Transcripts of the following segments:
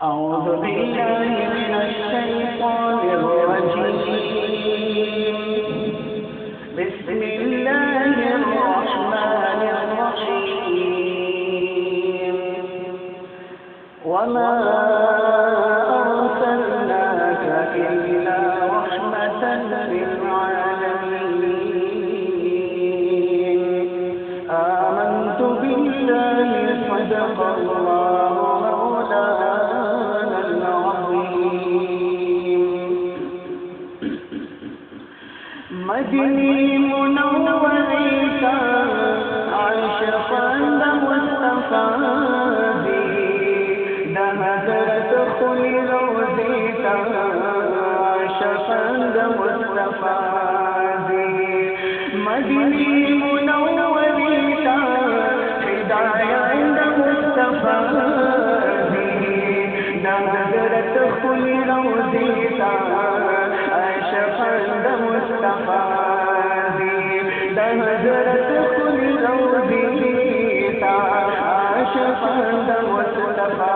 أعوذ بالله من الشيطان الرجيم. بسم الله الرحمن الرحيم. وما أرسلناك إلا رحمة للعالمين. آمنت بالله صدق الله مولانا العظيم. مدني منورك عاشقا مصطفى دهدرت خلي روزيك عاشقا مصطفى مدني منورك هدايا عند مصطفى دهدرت خلي روزيك عاشقا مصطفى دهدرت خلي روزيك عاشقا مصطفى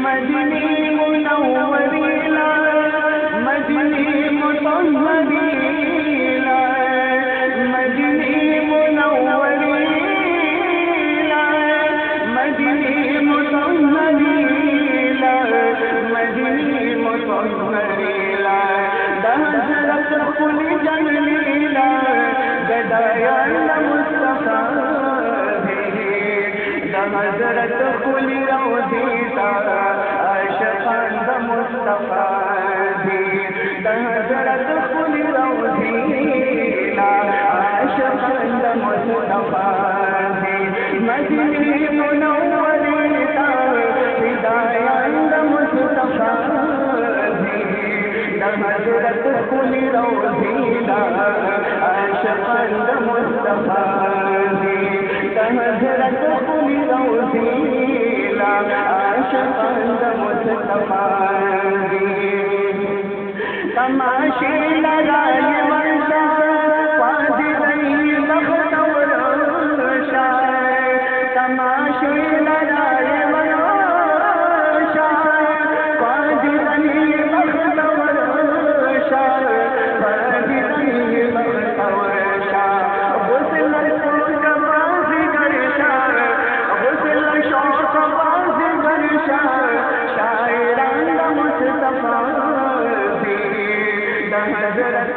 مدني منوريلا مدني مطهريلا مدني منوريلا مدني مطهريلا مدني مطهريلا دهجرت كل جميلا بدايا مصطفى دهجرت كل روضيتا عاشقا مصطفى دهجرت كل روضيلا عاشقا مصطفى مدني منوريتا هدايا عند مصطفى دهجرت كل روضيلا عاشقا مصطفى دهجرت كل روضيلا عاشقا مصطفى تماشي لگائے منشا فاضلئی بختور شاہ تماشی لگائے منشا فاضلئی بختور شاہ فاضلئی بختور شاہ غسل شوق بازگر شاہ غسل شوق بازگر شاہ شاعران مصطفى دهجرت